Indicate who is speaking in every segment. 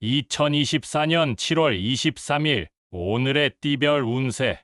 Speaker 1: 2024년 7월 23일 오늘의 띠별 운세.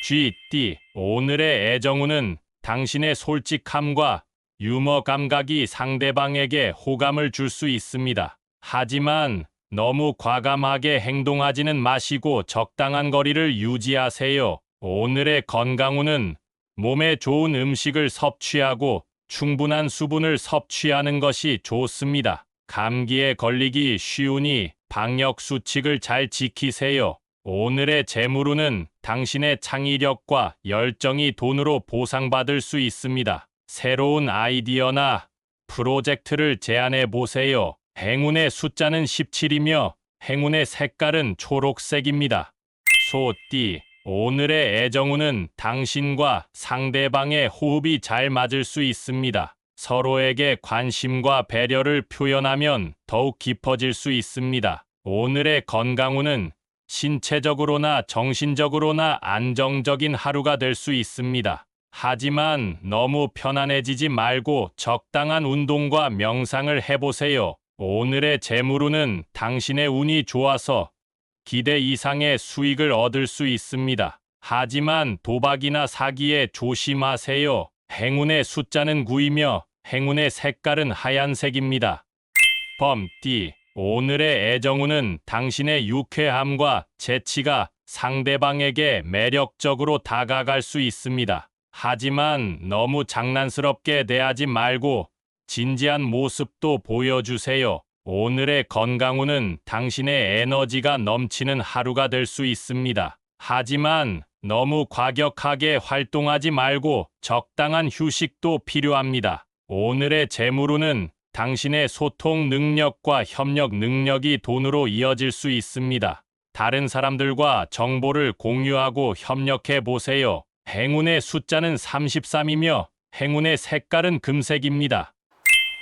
Speaker 1: 쥐띠. 오늘의 애정운은 당신의 솔직함과 유머 감각이 상대방에게 호감을 줄 수 있습니다. 하지만 너무 과감하게 행동하지는 마시고 적당한 거리를 유지하세요. 오늘의 건강운은 몸에 좋은 음식을 섭취하고 충분한 수분을 섭취하는 것이 좋습니다. 감기에 걸리기 쉬우니 방역 수칙을 잘 지키세요. 오늘의 재물운은 당신의 창의력과 열정이 돈으로 보상받을 수 있습니다. 새로운 아이디어나 프로젝트를 제안해 보세요. 행운의 숫자는 17이며 행운의 색깔은 초록색입니다. 소띠. 오늘의 애정운은 당신과 상대방의 호흡이 잘 맞을 수 있습니다. 서로에게 관심과 배려를 표현하면 더욱 깊어질 수 있습니다. 오늘의 건강운은 신체적으로나 정신적으로나 안정적인 하루가 될 수 있습니다. 하지만 너무 편안해지지 말고 적당한 운동과 명상을 해보세요. 오늘의 재물운은 당신의 운이 좋아서 기대 이상의 수익을 얻을 수 있습니다. 하지만 도박이나 사기에 조심하세요. 행운의 숫자는 9이며 행운의 색깔은 하얀색입니다. 범띠. 오늘의 애정운은 당신의 유쾌함과 재치가 상대방에게 매력적으로 다가갈 수 있습니다. 하지만 너무 장난스럽게 대하지 말고 진지한 모습도 보여주세요. 오늘의 건강운은 당신의 에너지가 넘치는 하루가 될 수 있습니다. 하지만 너무 과격하게 활동하지 말고 적당한 휴식도 필요합니다. 오늘의 재물운은 당신의 소통 능력과 협력 능력이 돈으로 이어질 수 있습니다. 다른 사람들과 정보를 공유하고 협력해 보세요. 행운의 숫자는 33이며 행운의 색깔은 금색입니다.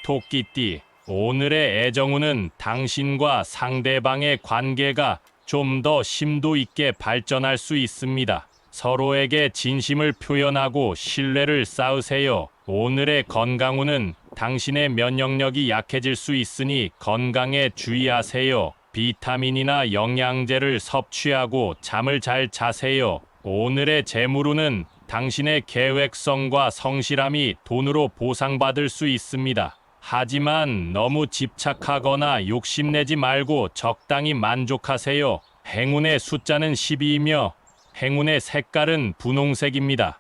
Speaker 1: 토끼띠. 오늘의 애정운은 당신과 상대방의 관계가 좀 더 심도 있게 발전할 수 있습니다. 서로에게 진심을 표현하고 신뢰를 쌓으세요. 오늘의 건강운은 당신의 면역력이 약해질 수 있으니 건강에 주의하세요. 비타민이나 영양제를 섭취하고 잠을 잘 자세요. 오늘의 재물운은 당신의 계획성과 성실함이 돈으로 보상받을 수 있습니다. 하지만 너무 집착하거나 욕심내지 말고 적당히 만족하세요. 행운의 숫자는 12이며 행운의 색깔은 분홍색입니다.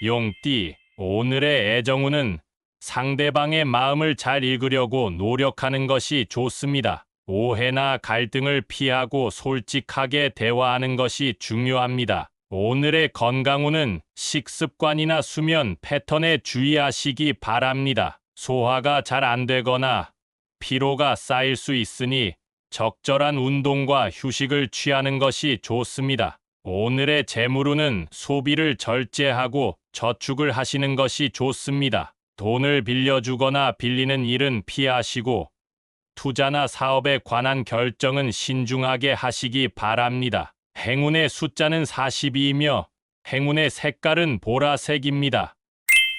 Speaker 1: 용띠. 오늘의 애정운은 상대방의 마음을 잘 읽으려고 노력하는 것이 좋습니다. 오해나 갈등을 피하고 솔직하게 대화하는 것이 중요합니다. 오늘의 건강운은 식습관이나 수면 패턴에 주의하시기 바랍니다. 소화가 잘 안 되거나 피로가 쌓일 수 있으니 적절한 운동과 휴식을 취하는 것이 좋습니다. 오늘의 재물운은 소비를 절제하고 저축을 하시는 것이 좋습니다. 돈을 빌려주거나 빌리는 일은 피하시고 투자나 사업에 관한 결정은 신중하게 하시기 바랍니다. 행운의 숫자는 42이며 행운의 색깔은 보라색입니다.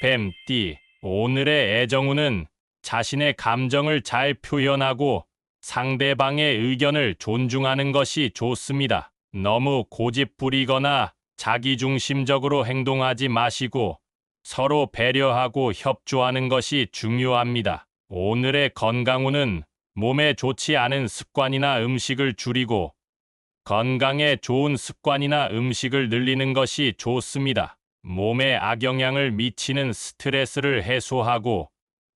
Speaker 1: 뱀띠. 오늘의 애정운은 자신의 감정을 잘 표현하고 상대방의 의견을 존중하는 것이 좋습니다. 너무 고집부리거나 자기중심적으로 행동하지 마시고 서로 배려하고 협조하는 것이 중요합니다. 오늘의 건강운은 몸에 좋지 않은 습관이나 음식을 줄이고 건강에 좋은 습관이나 음식을 늘리는 것이 좋습니다. 몸에 악영향을 미치는 스트레스를 해소하고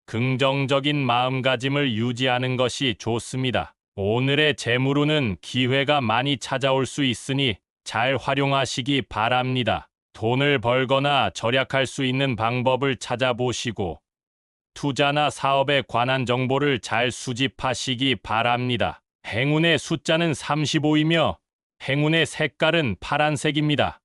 Speaker 1: 긍정적인 마음가짐을 유지하는 것이 좋습니다. 오늘의 재물운은 기회가 많이 찾아올 수 있으니 잘 활용하시기 바랍니다. 돈을 벌거나 절약할 수 있는 방법을 찾아보시고 투자나 사업에 관한 정보를 잘 수집하시기 바랍니다. 행운의 숫자는 35이며 행운의 색깔은 파란색입니다.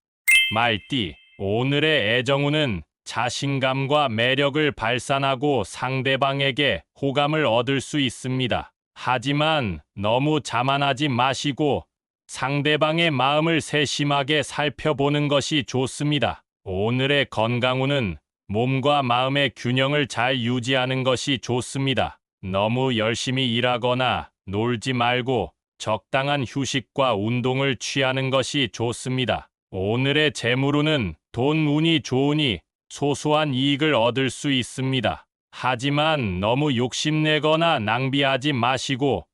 Speaker 1: 말띠. 오늘의 애정운은 자신감과 매력을 발산하고 상대방에게 호감을 얻을 수 있습니다. 하지만 너무 자만하지 마시고 상대방의 마음을 세심하게 살펴보는 것이 좋습니다. 오늘의 건강운은 몸과 마음의 균형을 잘 유지하는 것이 좋습니다. 너무 열심히 일하거나 놀지 말고 적당한 휴식과 운동을 취하는 것이 좋습니다. 오늘의 재물운은 돈 운이 좋으니 소소한 이익을 얻을 수 있습니다. 하지만 너무 욕심내거나 낭비하지 마시고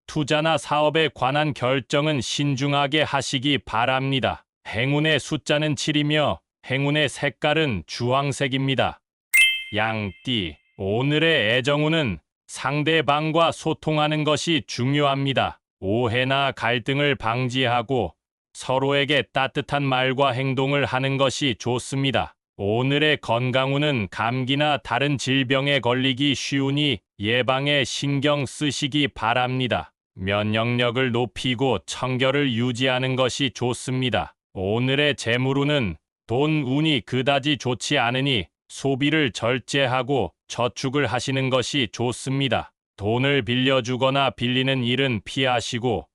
Speaker 1: 투자나 사업에 관한 결정은 신중하게 하시기 바랍니다. 행운의 숫자는 7이며 행운의 색깔은 주황색입니다. 양띠, 오늘의 애정운은 상대방과 소통하는 것이 중요합니다. 오해나 갈등을 방지하고 서로에게 따뜻한 말과 행동을 하는 것이 좋습니다. 오늘의 건강운은 감기나 다른 질병에 걸리기 쉬우니 예방에 신경 쓰시기 바랍니다. 면역력을 높이고 청결을 유지하는 것이 좋습니다. 오늘의 재물운은 돈 운이 그다지 좋지 않으니 소비를 절제하고 저축을 하시는 것이 좋습니다. 돈을 빌려주거나 빌리는 일은 피하시고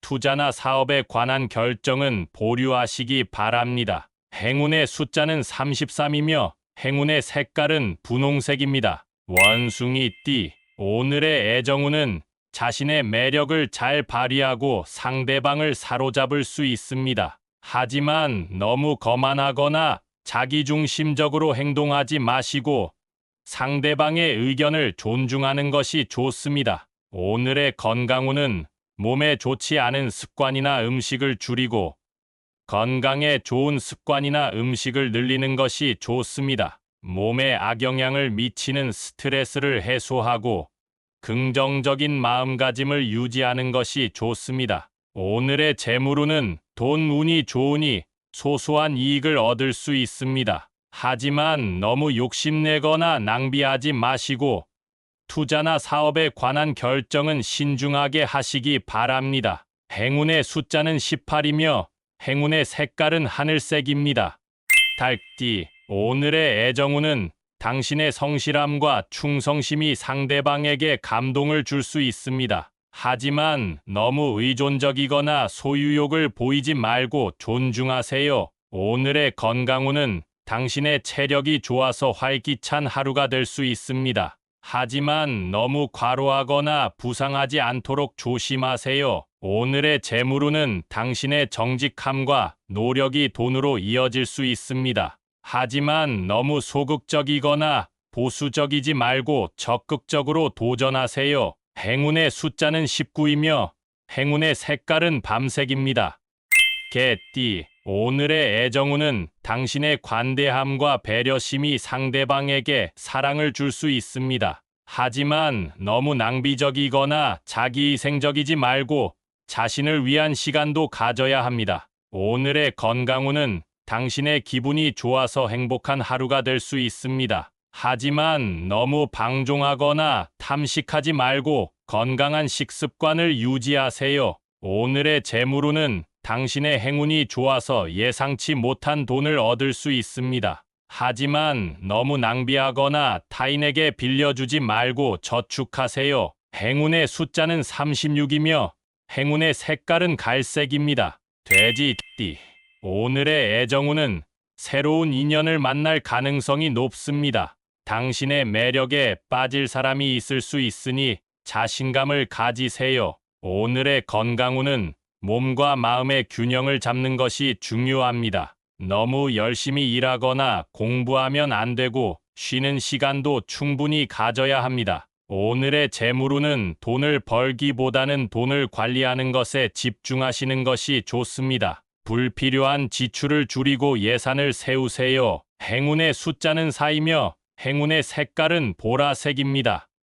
Speaker 1: 투자나 사업에 관한 결정은 보류하시기 바랍니다. 행운의 숫자는 33이며 행운의 색깔은 분홍색입니다. 원숭이띠, 오늘의 애정운은 자신의 매력을 잘 발휘하고 상대방을 사로잡을 수 있습니다. 하지만 너무 거만하거나 자기중심적으로 행동하지 마시고 상대방의 의견을 존중하는 것이 좋습니다. 오늘의 건강운은 몸에 좋지 않은 습관이나 음식을 줄이고 건강에 좋은 습관이나 음식을 늘리는 것이 좋습니다. 몸에 악영향을 미치는 스트레스를 해소하고 긍정적인 마음가짐을 유지하는 것이 좋습니다. 오늘의 재물운은 돈 운이 좋으니 소소한 이익을 얻을 수 있습니다. 하지만 너무 욕심내거나 낭비하지 마시고 투자나 사업에 관한 결정은 신중하게 하시기 바랍니다. 행운의 숫자는 18이며 행운의 색깔은 하늘색입니다. 닭띠, 오늘의 애정운은 당신의 성실함과 충성심이 상대방에게 감동을 줄 수 있습니다. 하지만 너무 의존적이거나 소유욕을 보이지 말고 존중하세요. 오늘의 건강운은 당신의 체력이 좋아서 활기찬 하루가 될 수 있습니다. 하지만 너무 과로하거나 부상하지 않도록 조심하세요. 오늘의 재물운은 당신의 정직함과 노력이 돈으로 이어질 수 있습니다. 하지만 너무 소극적이거나 보수적이지 말고 적극적으로 도전하세요. 행운의 숫자는 19이며 행운의 색깔은 밤색입니다. 개띠, 오늘의 애정운은 당신의 관대함과 배려심이 상대방에게 사랑을 줄 수 있습니다. 하지만 너무 낭비적이거나 자기희생적이지 말고 자신을 위한 시간도 가져야 합니다. 오늘의 건강운은 당신의 기분이 좋아서 행복한 하루가 될 수 있습니다. 하지만 너무 방종하거나 탐식하지 말고 건강한 식습관을 유지하세요. 오늘의 재물운은 당신의 행운이 좋아서 예상치 못한 돈을 얻을 수 있습니다. 하지만 너무 낭비하거나 타인에게 빌려주지 말고 저축하세요. 행운의 숫자는 36이며 행운의 색깔은 갈색입니다. 돼지띠, 오늘의 애정운은 새로운 인연을 만날 가능성이 높습니다. 당신의 매력에 빠질 사람이 있을 수 있으니 자신감을 가지세요. 오늘의 건강운은 몸과 마음의 균형을 잡는 것이 중요합니다. 너무 열심히 일하거나 공부하면 안 되고 쉬는 시간도 충분히 가져야 합니다. 오늘의 재물운은 돈을 벌기보다는 돈을 관리하는 것에 집중하시는 것이 좋습니다. 불필요한 지출을 줄이고 예산을 세우세요. 행운의 숫자는 4이며 행운의 색깔은 보라색입니다.